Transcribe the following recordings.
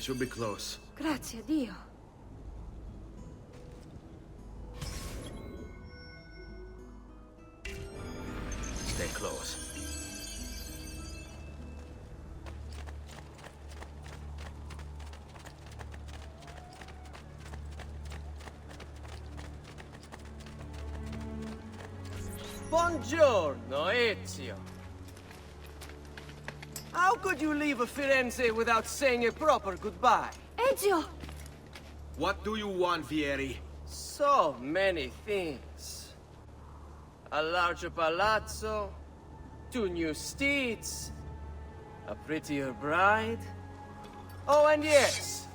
should be close. Grazie, Dio. Stay close. Buongiorno, Ezio. How could you leave Firenze without saying a proper goodbye? Ezio! What do you want, Vieri? So many things. A larger palazzo, 2 new steeds, a prettier bride. Oh, and yes,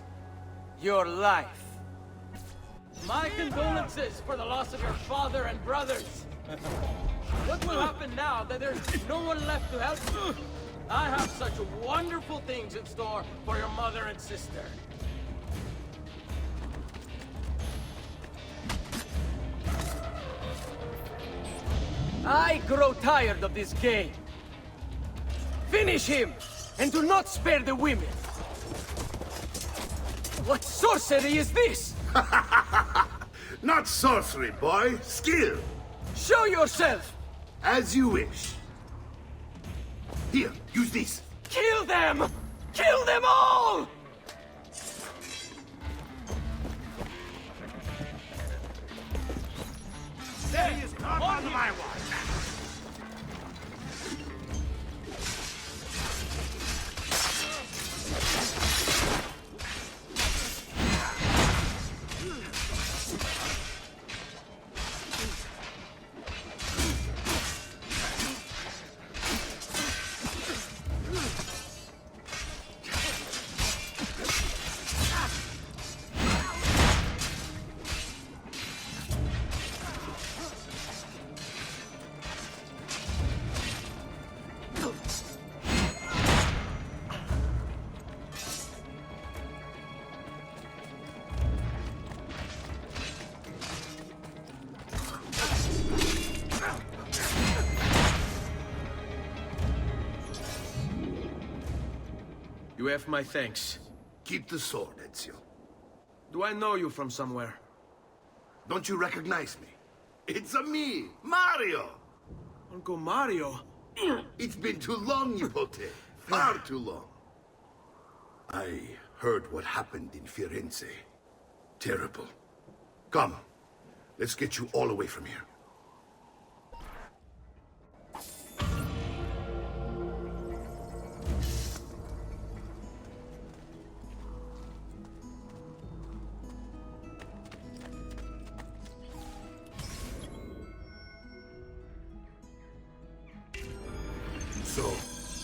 your life. My condolences for the loss of your father and brothers. What will happen now that there's no one left to help you? I have such wonderful things in store for your mother and sister. I grow tired of this game. Finish him, and do not spare the women. What sorcery is this? Not sorcery, boy. Skill. Show yourself! As you wish. Here, use this. Kill them! Kill them all! There he is not under my watch. You have my thanks. Keep the sword, Ezio. Do I know you from somewhere? Don't you recognize me? It's a me, Mario! Uncle Mario? It's been too long, Nipote. Far too long. I heard what happened in Firenze. Terrible. Come, let's get you all away from here. So,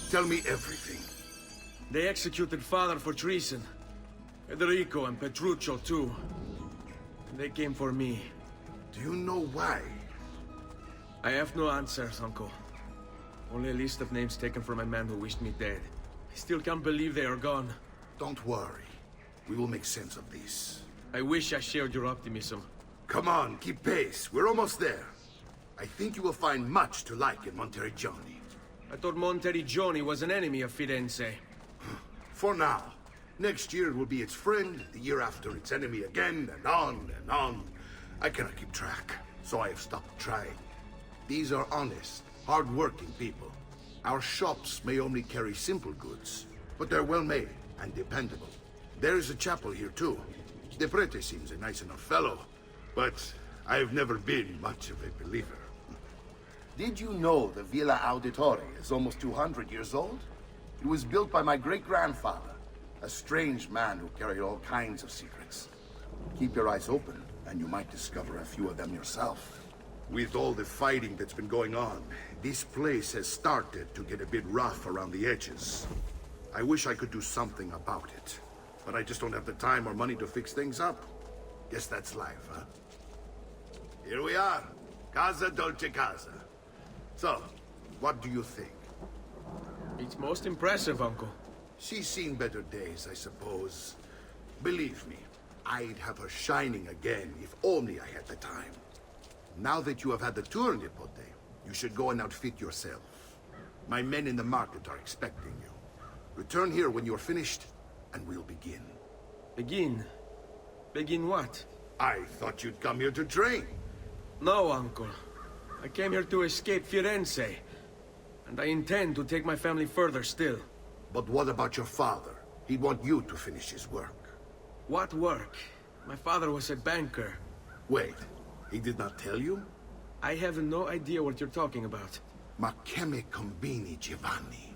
tell me everything. They executed father for treason. Federico and Petruccio too. And they came for me. Do you know why? I have no answers, Uncle. Only a list of names taken from a man who wished me dead. I still can't believe they are gone. Don't worry. We will make sense of this. I wish I shared your optimism. Come on, keep pace. We're almost there. I think you will find much to like in Monteriggioni. I thought Monteriggioni was an enemy of Firenze. For now. Next year it will be its friend, the year after its enemy again, and on and on. I cannot keep track, so I have stopped trying. These are honest, hard-working people. Our shops may only carry simple goods, but they're well-made and dependable. There is a chapel here too. De Prete seems a nice enough fellow, but I've never been much of a believer. Did you know the Villa Auditore is almost 200 years old? It was built by my great-grandfather, a strange man who carried all kinds of secrets. Keep your eyes open, and you might discover a few of them yourself. With all the fighting that's been going on, this place has started to get a bit rough around the edges. I wish I could do something about it, but I just don't have the time or money to fix things up. Guess that's life, huh? Here we are. Casa Dolce Casa. So, what do you think? It's most impressive, Uncle. She's seen better days, I suppose. Believe me, I'd have her shining again if only I had the time. Now that you have had the tour, Nipote, you should go and outfit yourself. My men in the market are expecting you. Return here when you're finished, and we'll begin. Begin? Begin what? I thought you'd come here to train. No, Uncle. I came here to escape Firenze. And I intend to take my family further still. But what about your father? He'd want you to finish his work. What work? My father was a banker. Wait, he did not tell you? I have no idea what you're talking about. Ma che me combini, Giovanni?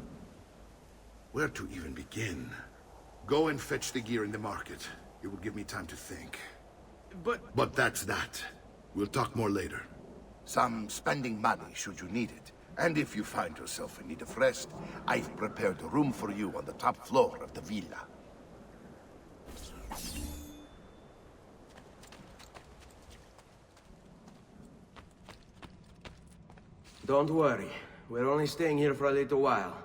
Where to even begin? Go and fetch the gear in the market. It will give me time to think. But that's that. We'll talk more later. Some spending money should you need it. And if you find yourself in need of rest, I've prepared a room for you on the top floor of the villa. Don't worry. We're only staying here for a little while.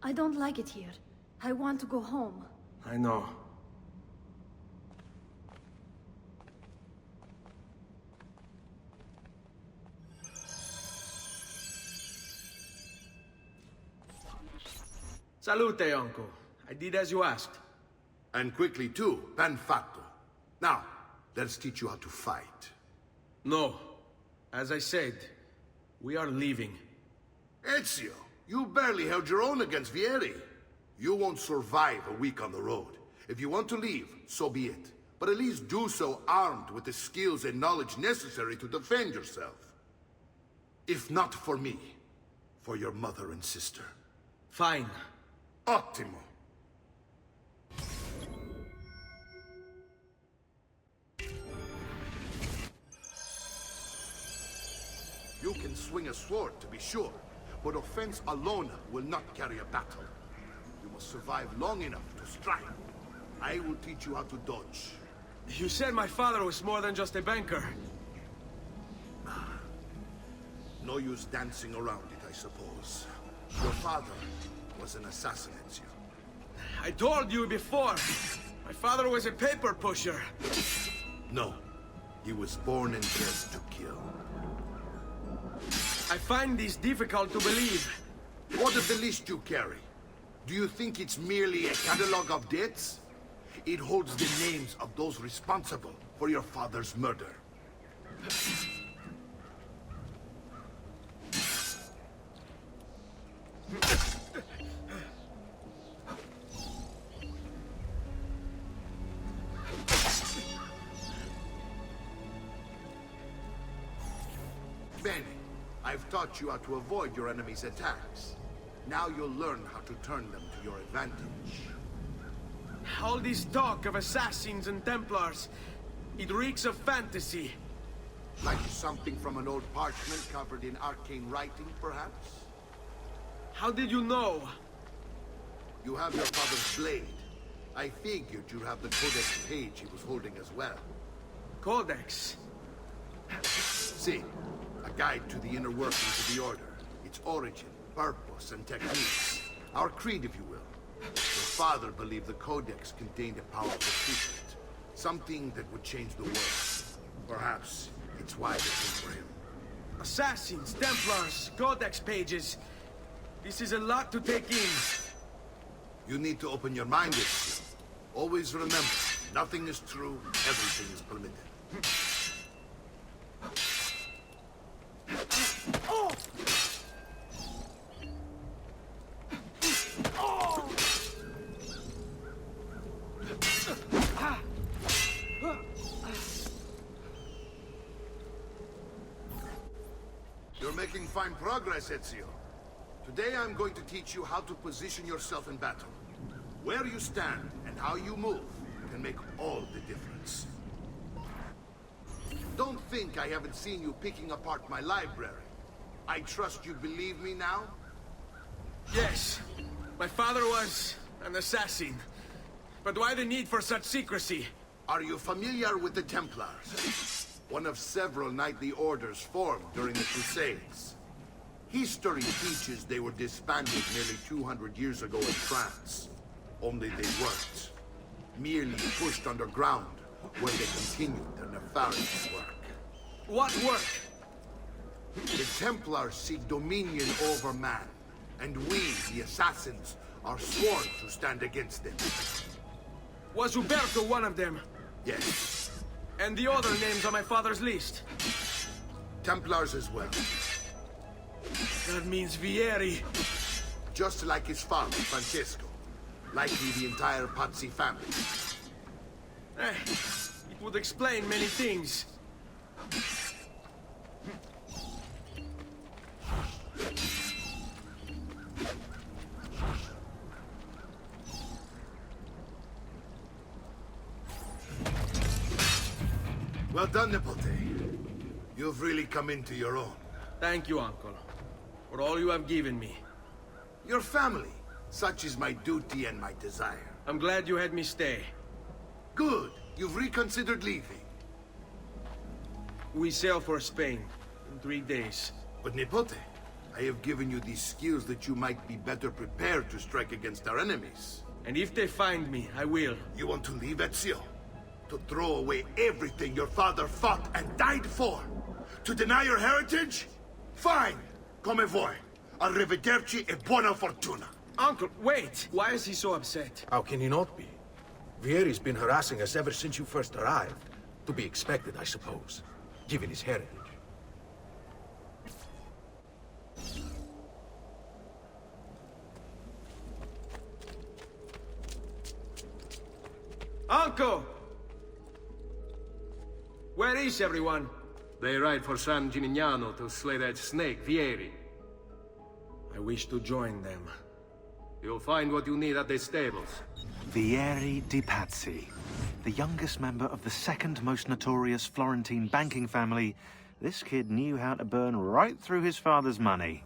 I don't like it here. I want to go home. I know. Salute, Uncle. I did as you asked. And quickly too, ben fatto. Now, let's teach you how to fight. No. As I said, we are leaving. Ezio, you barely held your own against Vieri. You won't survive a week on the road. If you want to leave, so be it. But at least do so armed with the skills and knowledge necessary to defend yourself. If not for me, for your mother and sister. Fine. Ottimo. You can swing a sword, to be sure, but offense alone will not carry a battle. You must survive long enough to strike. I will teach you how to dodge. You said my father was more than just a banker. No use dancing around it, I suppose. Your father was an assassin, Ezio. I told you before. My father was a paper pusher. No. He was born and bred to kill. I find this difficult to believe. What of the list you carry? Do you think it's merely a catalog of debts? It holds the names of those responsible for your father's murder. Bene, I've taught you how to avoid your enemy's attacks. Now you'll learn how to turn them to your advantage. All this talk of assassins and Templars, it reeks of fantasy. Like something from an old parchment covered in arcane writing, perhaps? How did you know? You have your father's blade. I figured you'd have the codex page he was holding as well. Codex? See, a guide to the inner workings of the Order. Its origin, purpose, and techniques. Our creed, if you will. Your father believed the Codex contained a powerful secret. Something that would change the world. Perhaps it's why they came for him. Assassins, Templars, Codex pages. This is a lot to take in. You need to open your mind, Ezio. Always remember, nothing is true, everything is permitted. You're making fine progress, Ezio. Today I'm going to teach you how to position yourself in battle. Where you stand and how you move can make all the difference. Don't think I haven't seen you picking apart my library. I trust you believe me now? Yes, my father was an assassin. But why the need for such secrecy? Are you familiar with the Templars? One of several knightly orders formed during the Crusades. History teaches they were disbanded nearly 200 years ago in France. Only they weren't. Merely pushed underground, where they continued their nefarious work. What work? The Templars seek dominion over man, and we, the assassins, are sworn to stand against them. Was Uberto one of them? Yes. And the other names on my father's list? Templars as well. That means Vieri. Just like his father, Francesco. Likely the entire Pazzi family. It would explain many things. Well done, Nipote. You've really come into your own. Thank you, Uncle, for all you have given me. Your family. Such is my duty and my desire. I'm glad you had me stay. Good. You've reconsidered leaving. We sail for Spain in 3 days. But Nipote, I have given you these skills that you might be better prepared to strike against our enemies. And if they find me, I will. You want to leave Ezio? To throw away everything your father fought and died for? To deny your heritage? Fine. Come vuoi. Arrivederci e buona fortuna. Uncle, wait! Why is he so upset? How can he not be? Vieri's been harassing us ever since you first arrived. To be expected, I suppose, given his heritage. Uncle! Where is everyone? They ride for San Gimignano to slay that snake, Vieri. I wish to join them. You'll find what you need at the stables. Vieri di Pazzi, the youngest member of the second most notorious Florentine banking family, this kid knew how to burn right through his father's money.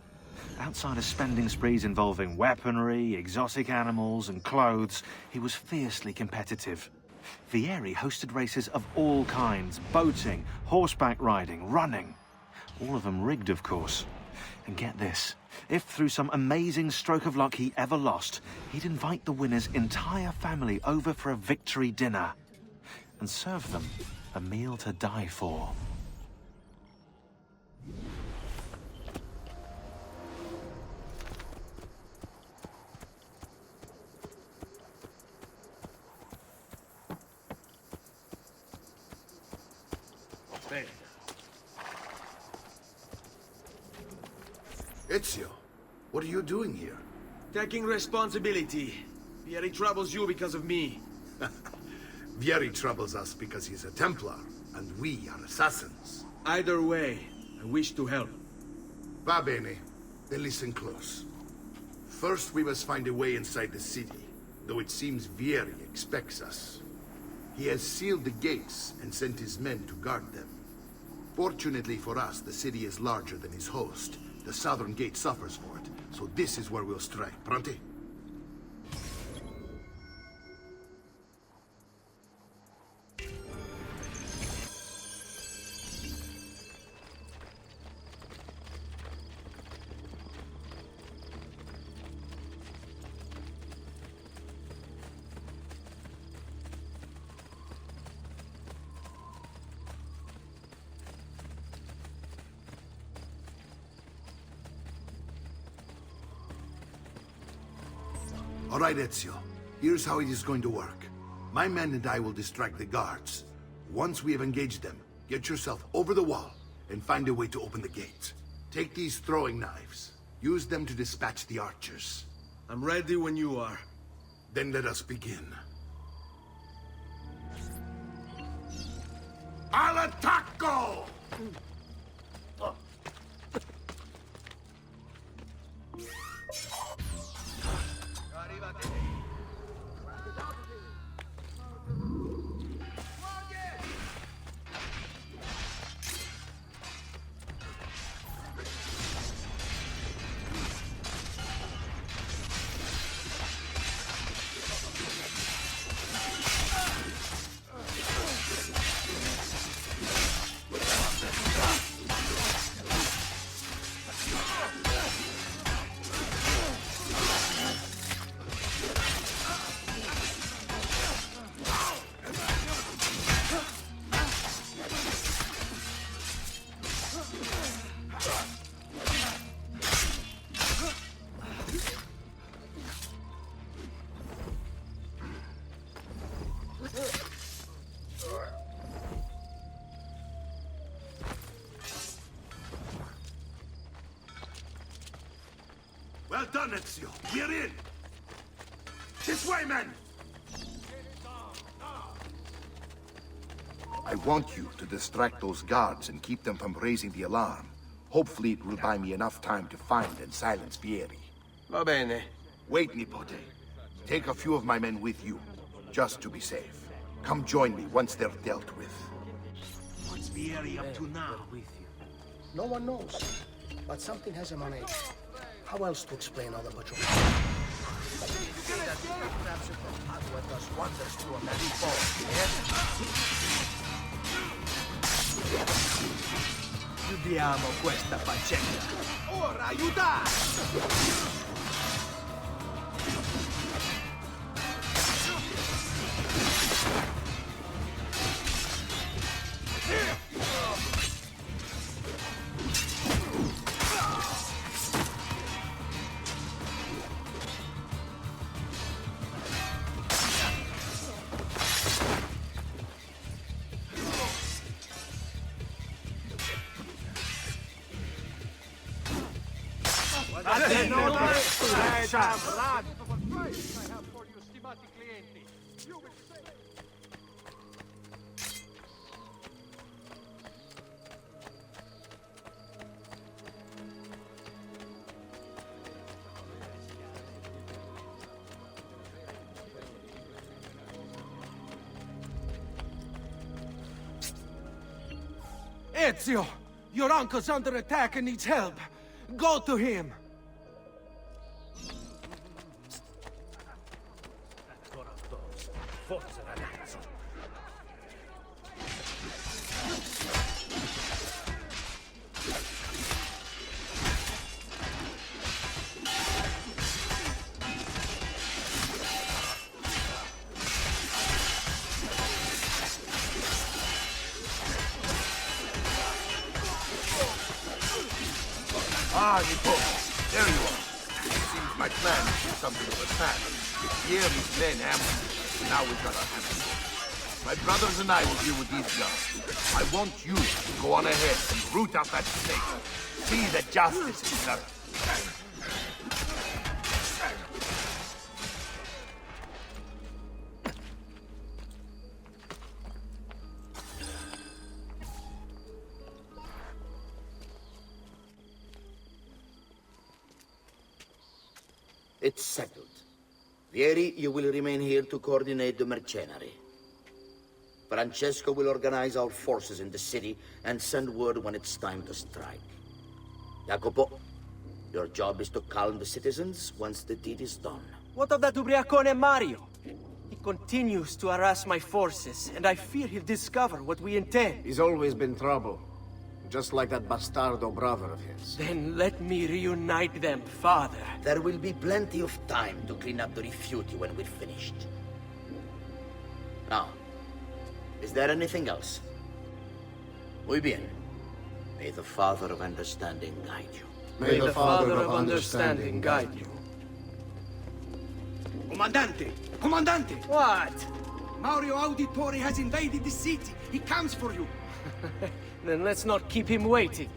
Outside of spending sprees involving weaponry, exotic animals, and clothes, he was fiercely competitive. Vieri hosted races of all kinds, boating, horseback riding, running. All of them rigged, of course. And get this, if through some amazing stroke of luck he ever lost, he'd invite the winner's entire family over for a victory dinner and serve them a meal to die for. There. Ezio, what are you doing here? Taking responsibility. Vieri troubles you because of me. Vieri troubles us because he's a Templar, and we are assassins. Either way, I wish to help. Va bene. Then listen close. First, we must find a way inside the city, though it seems Vieri expects us. He has sealed the gates and sent his men to guard them. Fortunately for us, the city is larger than his host. The southern gate suffers for it, so this is where we'll strike. Pronti? All right, Ezio. Here's how it is going to work. My men and I will distract the guards. Once we have engaged them, get yourself over the wall and find a way to open the gate. Take these throwing knives. Use them to dispatch the archers. I'm ready when you are. Then let us begin. Al attacco! done, Ezio. We're in. This way, men! I want you to distract those guards and keep them from raising the alarm. Hopefully it will buy me enough time to find and silence Vieri. Va bene. Wait, Nipote. Take a few of my men with you, just to be safe. Come join me once they're dealt with. What's Vieri up to now? No one knows, but something has him on edge. How else to explain all the patrol? Chiudiamo questa faccenda. Ora, aiutate! Ezio! Your uncle's under attack and needs help. Go to him! Forza, ragazzo. Ah, Nipote. There you are. It seems my plan is something of a snap. Vieri's men ambushed. Now we've got our hands full. My brothers and I will deal with these guards. I want you to go on ahead and root out that snake. See that justice is served. It's settled. Vieri, you will remain here to coordinate the mercenary. Francesco will organize our forces in the city and send word when it's time to strike. Jacopo, your job is to calm the citizens once the deed is done. What of that ubriacone Mario? He continues to harass my forces, and I fear he'll discover what we intend. He's always been trouble. Just like that bastardo brother of his. Then let me reunite them, father. There will be plenty of time to clean up the rifiuti when we're finished. Now, is there anything else? Muy bien. May the Father of Understanding guide you. May the Father of Understanding guide you. Comandante! Comandante! What? Mario Auditore has invaded the city. He comes for you. Then let's not keep him waiting.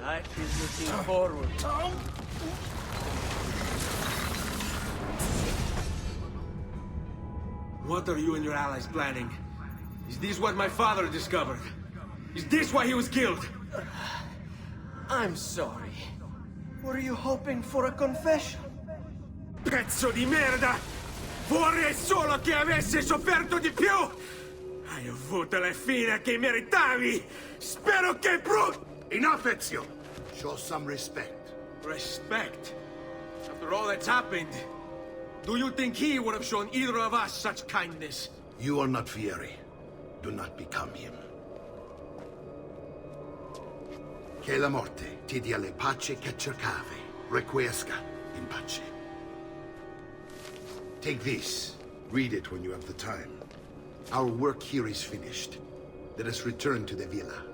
Life is looking forward. What are you and your allies planning? Is this what my father discovered? Is this why he was killed? I'm sorry. Were you hoping for a confession? Pezzo di merda! Vorrei solo che avessi sofferto di più! Hai avuto la fine che meritavi! Spero che Enough, Ezio! Show some respect. Respect? After all that's happened, do you think he would have shown either of us such kindness? You are not Vieri. Do not become him. Che la morte ti dia le pace che cercavi. Requiesca in pace. Take this. Read it when you have the time. Our work here is finished. Let us return to the villa.